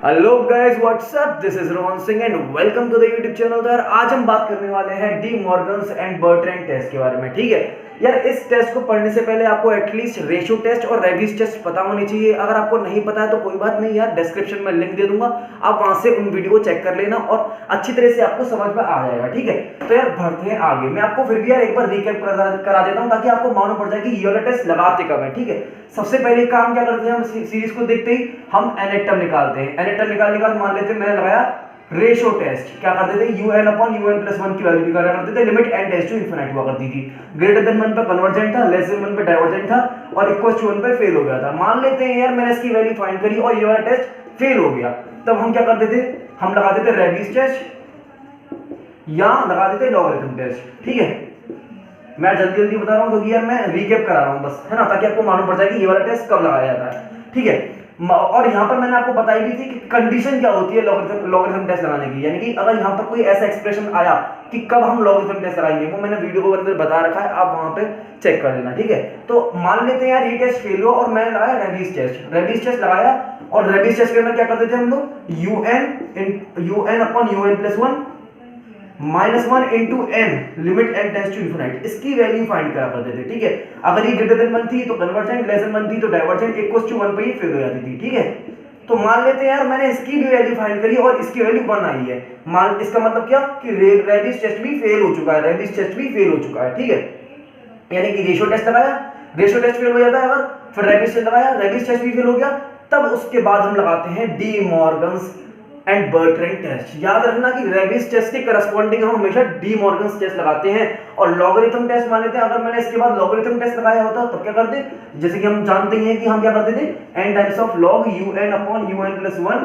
Hello guys, what's up, this is Rohan Singh and welcome to the YouTube channel. तो यार आज हम बात करने वाले हैं De Morgan's and Bertrand test के बारे में। ठीक है यार, इस टेस्ट को पढ़ने से पहले आपको एटलीस्ट रेशियो टेस्ट और रेबिस टेस्ट पता होनी चाहिए। अगर आपको नहीं पता है तो कोई बात नहीं यार, डिस्क्रिप्शन में लिंक दे दूंगा, आप वहां से उन वीडियो को चेक कर लेना और अच्छी तरह से आपको समझ में आ जाएगा। ठीक है, तो यार बढ़ते हैं आगे। मैं आपको फिर भी यार एक बार रिकैप करा देता हूँ ताकि आपको मालूम पड़ जाए कि ये वाला टेस्ट लगाते कब है। ठीक है, सबसे पहले काम क्या करते हैं, हम सीरीज को देखते ही हम एनेक्टम निकालते हैं। एनेक्टम निकालने के बाद मान लेते हैं मैंने लगाया रेशियो टेस्ट। क्या करते थे, un अपॉन un+1 की वैल्यू निकाला करते थे, limit n tends to infinite हुआ करती थी। ग्रेटर देन 1 पे कन्वर्जेंट था, लेस देन 1 पे डाइवर्जेंट था और इक्वल टू 1 पे फेल हो गया था। मान लेते हैं यार मैंने इसकी वैल्यू फाइंड करी और ये वाला टेस्ट फेल हो गया, तब हम क्या करते थे, हम लगाते थे रेबिस टेस्ट या लगा देते लॉगरिथम टेस्ट। ठीक है, मैं जल्दी जल्दी बता रहा हूं क्योंकि यार मैं रिकैप करा रहा हूं बस, है ना, ताकि आपको मालूम पड़ जाए कि ये वाला टेस्ट कब लगाया जाता है। ठीक है, और यहाँ पर मैंने आपको बताई भी थी कि कंडीशन क्या होती है लॉगरिथम टेस्ट लगाने की, यानी कि अगर यहाँ पर कोई ऐसा एक्सप्रेशन आया कि कब हम लॉगरिथम टेस्ट लगाएंगे, वो मैंने वीडियो को अंदर बता रखा है, आप वहां पे चेक कर लेना। ठीक है, तो मान लेते हैं यार ये टेस्ट फेल हुआ और मैंने लगाया रेबिस टेस्ट। रेबिस टेस्ट लगाया और रेबिस टेस्ट के अंदर क्या करते थे हम लोग, un upon un+1 -1 into n, limit n tends to infinite, इसकी वैल्यू फाइंड करा करते थे। ठीक है, अगर ये ग्रेटर देन 1 थी तो कन्वर्जेंट, लेस देन 1 थी तो डाइवर्जेंट, इक्वल टू 1 पे ही फेल हो जाती थी। ठीक है, तो मान लेते हैं यार मैंने इसकी भी वैल्यू फाइंड करी और इसकी वैल्यू 1 आई है। मान इसका मतलब क्या कि रेबिस टेस्ट भी फेल हो चुका है, रेबिस टेस्ट भी फेल हो चुका है। ठीक है, यानी कि रेशियो टेस्ट लगाया, रेशियो टेस्ट फेल हो जाता है, अगर फिर रेबिस टेस्ट लगाया, रेबिस टेस्ट भी फेल हो गया, तब उसके बाद हम लगाते हैं De Morgan's and Bertrand test. याद रखना कि रेबिस टेस्ट के करस्पॉन्डिंग हम हमेशा डी मॉर्गन्स टेस्ट लगाते हैं और लॉगरिथम टेस्ट मान लेते हैं। अगर मैंने इसके बाद लॉगरिथम टेस्ट लगाया होता तब क्या करते, जैसे कि हम जानते हैं कि हम क्या करते थे, n times of log un upon un+1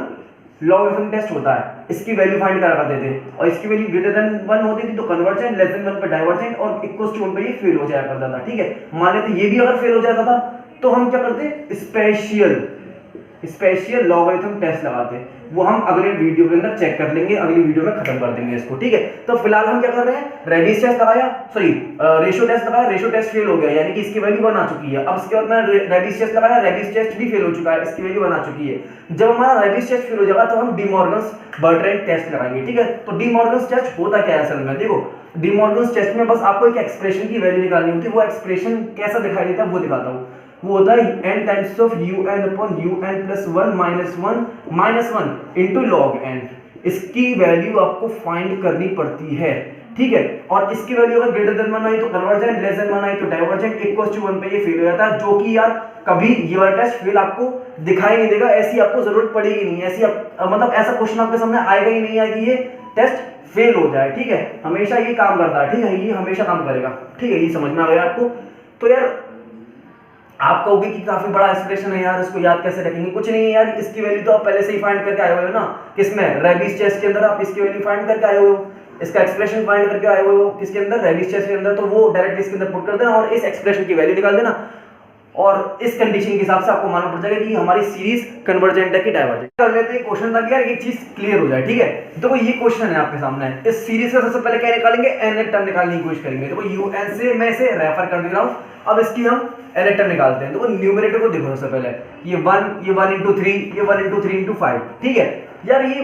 logarithm test होता है, इसकी वैल्यू फाइंड करा करते थे और इसकी वैल्यू ग्रेटर देन 1 होती थी तो कन्वर्जेंट, लेस देन 1 पे डाइवर्जेंट और इक्वल टू 1 पे ये फेल हो जाया करता था। ठीक है, मान लेते ये भी अगर फेल हो जाता था तो हम क्या करते, स्पेशल लॉगरिथम टेस्ट लगाते, वो हम अगले वीडियो के अंदर चेक कर लेंगे, अगली वीडियो में खत्म कर देंगे इसको। ठीक है, तो फिलहाल हम क्या कर रहे हैं, रेबिस टेस्ट लगाया, सॉरी रेशियो टेस्ट लगाया, रेशियो टेस्ट फेल हो गया यानी कि इसकी वैल्यू 1 आ चुकी है। अब इसके बाद मैंने रेबिस टेस्ट लगाया, रेबिस टेस्ट भी फेल हो चुका है, इसकी वैल्यू 1 आ चुकी है। जब हमारा रेबिस टेस्ट फेल हो जाएगा तो हम डी मॉर्गन्स बर्ट्रैंड टेस्ट लगाएंगे। ठीक है, तो डी मॉर्गन्स टेस्ट होता क्या है असल में, देखो डी मॉर्गन्स टेस्ट में बस आपको एक एक्सप्रेशन की वैल्यू निकालनी होती है। वो एक्सप्रेशन कैसा दिखाई देता है वो दिखाता हूँ। वो होता है n times of un upon un+1 -1 into log n, इसकी वैल्यू आपको फाइंड करनी पड़ती है। ठीक है, और इसकी वैल्यू अगर ग्रेटर देन 1 आई तो कन्वर्जेंट, लेस देन 1 आई तो डाइवर्जेंट, इक्वल टू 1 पे ये फेल हो जाता है, जो कि यार कभी ये वाला टेस्ट फेल आपको दिखाई नहीं देगा, ऐसी आपको जरूरत पड़ेगी नहीं, ऐसी मतलब ऐसा क्वेश्चन आपके सामने आएगा ही नहीं है कि ये टेस्ट फेल हो जाए। ठीक है, हमेशा ये काम करता है। ठीक है, ये हमेशा काम करेगा। ठीक है, ये समझ में आ गया आपको। तो यार आप कहोगे कि काफी बड़ा एक्सप्रेशन है यार, इसको याद कैसे रखेंगे, कुछ नहीं है यार, इसकी वैल्यू तो आप पहले से ही फाइंड करके आए हुए हो ना, किसमें, रेबिस टेस्ट के अंदर आप इसकी वैल्यू फाइंड करके आए हुए हो, इसका एक्सप्रेशन फाइंड करके आए हुए हो किसके अंदर, रेबिस टेस्ट के अंदर, तो वो डायरेक्ट इसके अंदर पुट कर देना और इस एक्सप्रेशन की वैल्यू निकाल देना और इस कंडीशन के हिसाब से आपको मालूम पड़ जाएगा कि हमारी सीरीज कन्वर्जेंट है कि डाइवर्जेंट। कर लेते हैं क्वेश्चन ताकि यार ये चीज क्लियर हो जाए। ठीक है, देखो ये क्वेश्चन है आपके सामने, इस सीरीज का सबसे पहले क्या निकालेंगे, n टर्म निकालने की कोशिश करेंगे। देखो un से मैं इसे रेफर कर दे रहा हूं, अब इसकी हम n टर्म निकालते हैं। देखो न्यूमरेटर को देखो सबसे पहले, ये 1 इंटू 3, ये 1 इंटू 3 इंटू 5। ठीक है यार, ये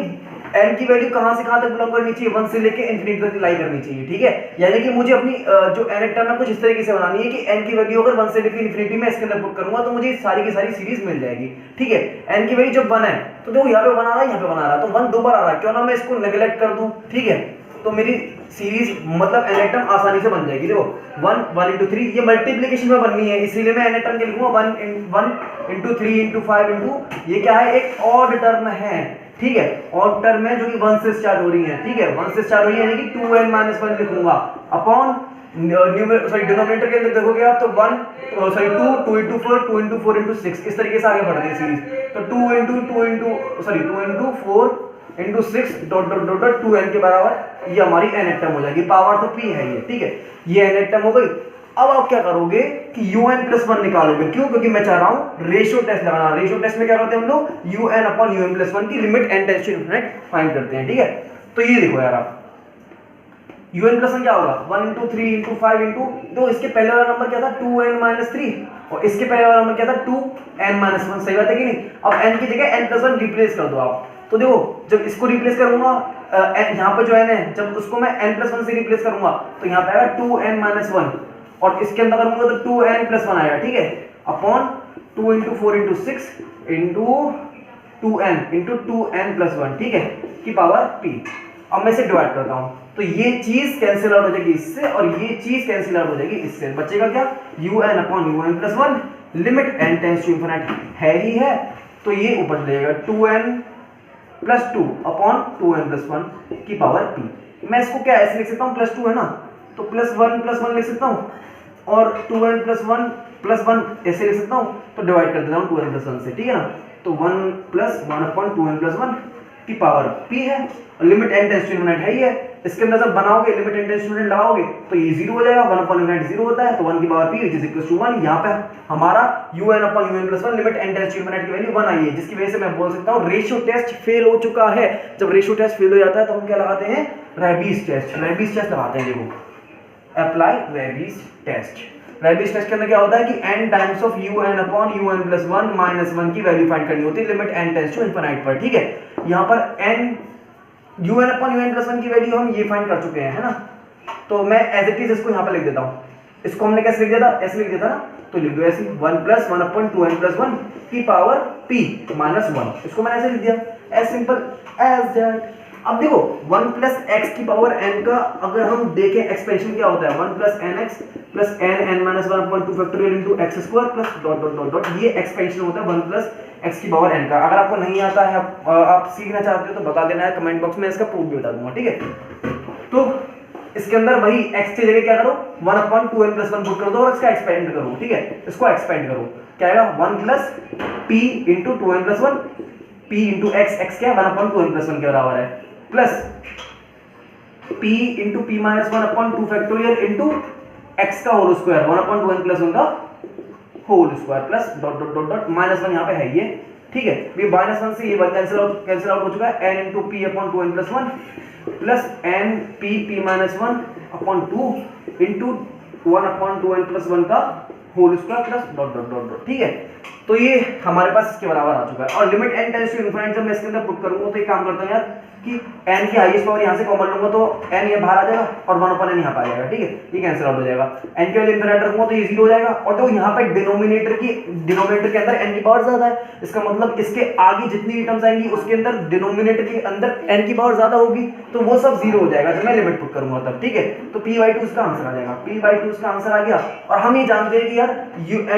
n की वैल्यू कहां से कहां तक बिलोंग करनी चाहिए, 1 से लेके इंफिनिटी तक लाई करनी चाहिए। ठीक है, यानी कि मुझे अपनी जो n टर्म है कुछ इस तरीके से बनानी है कि n की वैल्यू अगर 1 से लेके इंफिनिटी में इसके अंदर पुट करूंगा तो मुझे सारी की सारी सीरीज मिल जाएगी। ठीक है, n की वैल्यू जब 1 है तो देखो यहाँ पे बना रहा है, यहाँ पे बना रहा है, तो 1 दो बार आ रहा है, क्यों ना मैं इसको नेगलेक्ट कर दूं। ठीक है, तो मेरी सीरीज मतलब n टर्म आसानी से बन जाएगी। देखो 1 इंटू 3, ये मल्टीप्लीकेशन में बननी है, इसीलिए मैं n टर्म के लिखूंगा 1 इंटू 3 इंटू 5 इंटू, ये क्या है, एक ऑड टर्म है। ठीक है, ऑड टर्म है जो कि 1 से स्टार्ट हो रही है। ठीक है, 1 से स्टार्ट हो रही है यानी कि 2n-1 लिखूंगा अपॉन डिनोमिनेटर के अंदर देखोगे आप तो 2 इंटू 4, 2 इंटू 4 इंटू 6, इस तरीके से आगे बढ़ रही है सीरीज। तो 2 into 4 into 6 dot dot dot dot 2n के बराबर ये हमारी n टर्म हो जाएगी, पावर तो p है ये। ठीक है, ये n टर्म हो गई। अब आप क्या करोगे कि un+1 निकालोगे, क्यों, क्योंकि मैं चाह रहा हूं रेशियो टेस्ट लगाना। रेशियो टेस्ट में क्या करते हैं हम लोग, un अपॉन un+1 की limit n tends to infinite find करते हैं। ठीक है, तो ये देखो यार आप un+1 क्या होगा, 1 इंटू 3 इंटू 5 इंटू, तो इसके पहले वाला नंबर क्या था 2n-3 और इसके पहले वाला नंबर क्या था 2n-1, सही बात है कि नहीं। अब n की जगह n+1 रिप्लेस कर दो आप, तो देखो जब इसको रिप्लेस करूंगा यहाँ पर जो n है, जब उसको मैं n+1 से रिप्लेस करूंगा तो यहाँ पे आएगा 2n-1, और इसके अंदर करूंगा तो 2n+1 आएगा, ठीक है, अपॉन 2 × 4 × 6 × 2n × 2n+1, ठीक है, की पावर p। अब मैं इसे डिवाइड करता हूं तो ये चीज कैंसिल आउट हो जाएगी इससे और ये चीज कैंसिल आउट हो जाएगी इससे, बचेगा क्या, un/un+1 limit n tends to infinite है ही है, तो ये ऊपर चले जाएगा 2n+2 अपॉन 2n+1 की पावर p। मैं इसको क्या ऐसे लिख सकता हूँ, +2 है ना, तो +1+1 लिख सकता हूँ, और 2n+1+1 ऐसे लिख सकता हूँ, तो डिवाइड कर देता हूँ 2n+1 से, ठीक है ना, तो 1+1 अपॉन 2n+1 की पावर p है, और limit n tends to infinite है ही है। इसके अंदर जब बनाओगे limit n tends to infinite लगाओगे तो ये 0 हो जाएगा, 1 अपॉन इनफिनिट 0 होता है, तो 1 की power p which is equal to 1। यहाँ पे हमारा un/un+1 limit n tends to infinite की वैल्यू 1 आई है, जिसकी वजह से मैं बोल सकता हूँ रेशियो टेस्ट फेल हो चुका है। जब रेशियो टेस्ट फेल हो जाता है तो हम क्या लगाते हैं, रैबीज टेस्ट, रैबीज टेस्ट लगाते हैं। देखो apply Raabe's test, Raabe's test के अंदर क्या होता है कि n टाइम्स ऑफ un/un+1 -1 की वैल्यू फाइंड करनी होती है limit n tends to infinite पर, ठीक है। यहाँ पर un/un+1 की वैल्यू हम ये फाइंड कर चुके हैं, है ना, तो मैं एज इट इज इसको यहाँ पे लिख देता हूँ। इसको हमने कैसे लिख दिया था, ऐसे लिख दिया था ना, तो लिख दो ऐसे 1+1/2n+1 की पावर p -1, इसको मैंने ऐसे लिख दिया, एज सिंपल एज दैट। अब देखो 1 + x की पावर n का अगर हम देखें एक्सपेंशन क्या होता है, 1 + nx + n(n−1/2 factorial * x² plus dot dot dot dot, ये एक्सपेंशन होता है 1 + x की पावर n का। अगर आपको नहीं आता है, आप सीखना चाहते हो तो बता देना है कमेंट बॉक्स में, इसका प्रूफ भी बता दूंगा, ठीक है। तो इसके अंदर वही x की जगह क्या करो, 1/2n+1 पुट कर दो और इसका एक्सपेंड करो, ठीक है, इसको एक्सपेंड करो, क्या आएगा 1 + p × 2n+1, p × x क्या है 1/2n+1 के बराबर है, plus p × p-1/2 factorial * x का होल स्क्वायर 1/2n+1 का whole square plus dot dot dot dot -1 यहाँ पे है ये, ठीक है। ये -1 से ये 1 कैंसिल आउट हो चुका है, n × p/2n+1 plus n p-1/2 × 1/2n+1 का whole square plus dot dot dot dot, ठीक है। तो ये हमारे पास इसके बराबर आ चुका है, और limit n tends to infinite जब मैं इसके अंदर पुट करूंगा तो ये काम करता हूं यार कि n की हाईएस्ट पावर यहां से कॉमन लूंगा तो n ये बाहर आ जाएगा और 1/n यहां पे आ जाएगा, ठीक है, ये कैंसिल आउट हो जाएगा। n की वैल्यू इनफिनिट रखूंगा तो ये 0 हो जाएगा, और देखो यहां पे डिनोमिनेटर के अंदर n की पावर ज्यादा है, इसका मतलब इसके आगे जितनी भी टर्म्स आएंगी उसके अंदर डिनोमिनेटर के अंदर n की पावर ज्यादा होगी, तो वो सब 0 हो जाएगा जब मैं लिमिट पुट करूंगा तब, ठीक है। तो p/2 इसका आंसर आ जाएगा, p/2 इसका आंसर आ गया। और हम ये जानते हैं कि यार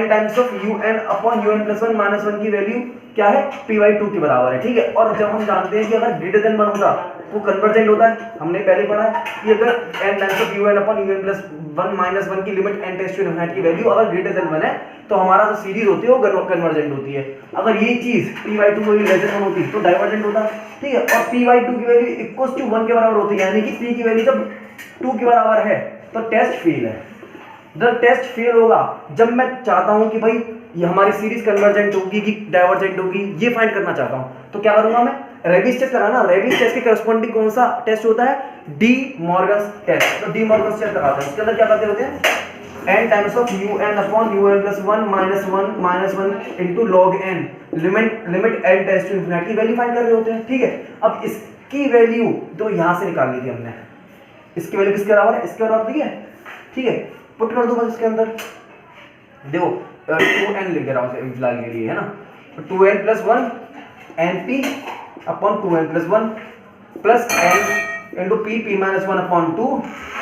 n टाइम्स ऑफ un/un+1 -1 की वैल्यू क्या है, p/2 के बराबर है, ठीक है। और जब हम जानते हैं कि अगर ग्रेटर देन 1 होता वो कन्वर्जेंट होता है, हमने पहले पढ़ा है कि अगर n टाइम्स ऑफ un/un+1 -1 की limit n tends to infinite की वैल्यू अगर ग्रेटर देन 1 है तो हमारा जो सीरीज होती है वो कन्वर्जेंट होती है। अगर ये चीज p/2 की वैल्यू लेस देन 1 होती तो डाइवर्जेंट होता, ठीक है। और p/2 की वैल्यू इक्वल्स टू 1 के बराबर होती है, यानी कि p की वैल्यू जब 2 के बराबर है तो टेस्ट फेल है। जब टेस्ट फेल होगा जब मैं चाहता हूं कि भाई ये हमारी सीरीज कन्वर्जेंट होगी कि डाइवर्जेंट होगी, ये फाइंड करना चाहता हूं, तो क्या करूंगा मैं, रेबीज टेस्ट लगाना। रेबीज टेस्ट के करस्पॉन्डिंग कौन सा टेस्ट होता है, डी मॉर्गन्स टेस्ट। तो डी मॉर्गन्स टेस्ट लगाते हैं, इसके अंदर क्या करते होते हैं, n times of un/un+1 -1 * log n limit n tends to infinity की वैल्यू फाइंड कर रहे होते हैं, ठीक है। अब इसकी वैल्यू तो यहां से निकाल ली थी हमने, इसकी वैल्यू किसके बराबर है, इसके बराबर, ठीक है। पुट कर दो बस इसके अंदर, देखो 2n लिख दे रहा हूं फिलहाल के लिए, है ना, 2n + 1 np/2n+1 plus n * p-1/2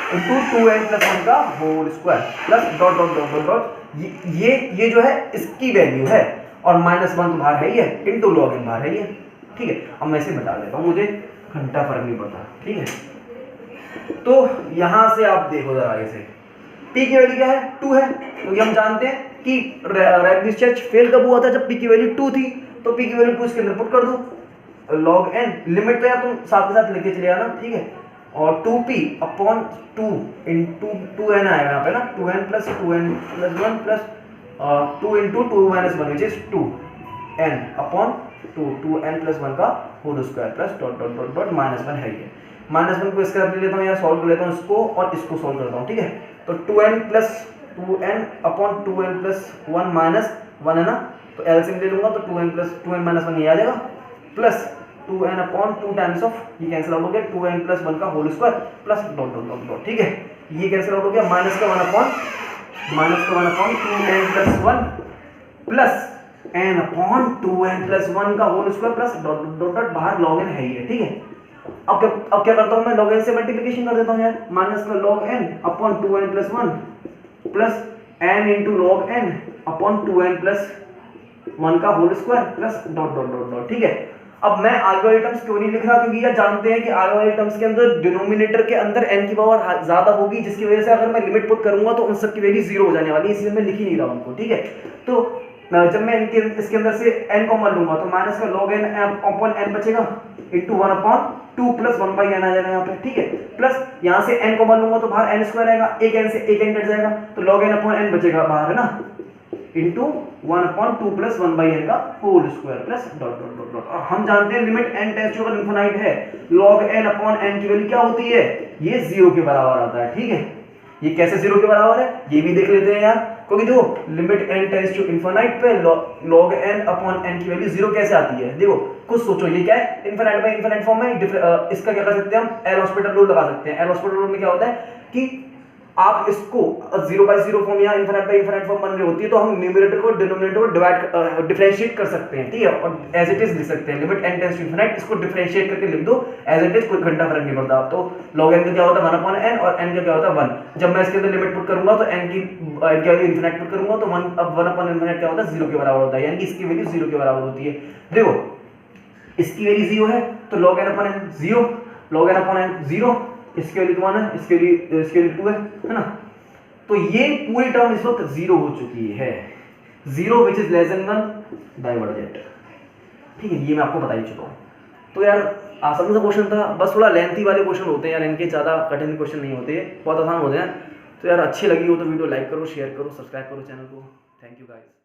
* 2n+1 का whole square plus dot dot dot dot dot, ये जो है इसकी वैल्यू है, और -1 तो बाहर है ही है, इनटू log n बाहर है ही है, ठीक है। अब मैं इसे बता देता हूं, मुझे घंटा फर्क नहीं पड़ता, ठीक है। तो यहां से आप देखो जरा, इसे p की वैल्यू क्या है, 2 है, क्योंकि हम जानते हैं कि रेबीज टेस्ट फेल कब हुआ था, जब p की वैल्यू 2 थी, तो p की वैल्यू 2 इसके अंदर पुट कर दो, log n लिमिट तो यार तुम साथ के साथ लेके चले आना, ठीक है। और 2p/2 * 2n आएगा यहाँ पे ना, 2n + 2n+1 plus 2 * 2 - 1 which is 2n/2 2n+1 का whole square plus dot dot dot dot -1 है ये, -1 को इसके साथ ले लेता हूँ यार, सॉल्व कर लेता हूँ इसको और इसको सॉल्व करता हूँ, ठीक है। तो 2n + 2n/2n+1 -1 है ना, तो एलसीएम ले लूंगा तो 2n + 2n - 1 ये आ जाएगा, plus 2n upon 2 times of, ये कैंसिल आउट हो गया 2n प्लस 1 का whole square plus dot dot dot dot, ठीक है, ये कैंसिल आउट हो गया माइनस का 1 upon 2n plus 1 plus n upon 2n plus 1 का whole square plus dot dot dot, बाहर log n है ये, ठीक है। अब क्या करता हूं मैं, log n से मल्टीप्लिकेशन कर देता हूं यार, माइनस का log n upon 2n plus 1 plus n into log n upon 2n plus 1 का whole square plus dot dot dot dot, ठीक है। अब मैं आगे वाले टर्म्स क्यों नहीं लिख रहा, क्योंकि ये जानते हैं कि आगे वाले टर्म्स के अंदर डिनोमिनेटर के अंदर n की पावर ज्यादा होगी, जिसकी वजह से अगर मैं लिमिट पुट करूंगा तो उन सब की वैल्यू 0 हो जाने वाली है, इसलिए मैं लिख ही नहीं रहा उनको, ठीक है। तो जब मैं इसके अंदर से n कॉमन लूंगा तो माइनस का log n अपॉन n बचेगा into 1 upon 2 plus 1 by n आ जाएगा यहाँ पे, ठीक है। प्लस यहाँ से n कॉमन लूंगा तो बाहर n स्क्वायर आएगा, एक n से एक n कट जाएगा तो log n अपॉन n बचेगा बाहर, है ना, into 1 upon 2 plus 1 by n का whole square plus dot dot dot dot. और हम जानते हैं limit n tends to infinite है, log n अपॉन n की वैल्यू क्या होती है, ये 0 के बराबर आता है, ठीक है। ये कैसे 0 के बराबर है ये भी देख लेते हैं यार, क्योंकि देखो limit n tends to infinite पे log n अपॉन n की वैल्यू 0 कैसे आती है, देखो कुछ सोचो, ये क्या है, इनफिनिट बाय इनफिनिट फॉर्म में, इसका क्या कर सकते हैं हम, एल हॉस्पिटल रूल लगा सकते हैं। एल हॉस्पिटल रूल में क्या होता है कि आप इसको 0 बाय 0 फॉर्म या इनफिनिट बाय इनफिनिट फॉर्म बन रही होती है तो हम न्यूमरेटर को डिनोमिनेटर को डिवाइड डिफरेंशिएट कर सकते हैं, ठीक है, और एज इट इज लिख सकते हैं limit n tends to infinite, इसको डिफरेंशिएट करके लिख दो एज इट इज, कोई घंटा फर्क नहीं पड़ता। तो log n का क्या होता है 1 अपॉन n और n का क्या होता है 1, जब मैं इसके अंदर लिमिट पुट करूंगा तो n की वैल्यू इनफिनिट पुट करूंगा तो 1 अपॉन इनफिनिट क्या होता है 0 के बराबर होता है, यानी कि इसकी वैल्यू 0 के बराबर होती है। देखो इसकी वैल्यू 0 है तो log n upon n 0, log n upon n 0, इसकी वैल्यू 1 है, इसके लिए 2 है ना। तो ये पूरी टर्म इस वक्त 0 हो चुकी है, 0 which is less than 1 divergent, ठीक है, ये मैं आपको बता ही चुका हूं। तो यार आसान सा क्वेश्चन था, बस थोड़ा लेंथी वाले क्वेश्चन होते हैं यार, इनके ज़्यादा कठिन क्वेश्चन नहीं होते, बहुत आसान होते हैं। तो यार अच्छी लगी हो तो वीडियो लाइक करो, शेयर करो, सब्सक्राइब करो चैनल को। Thank you guys.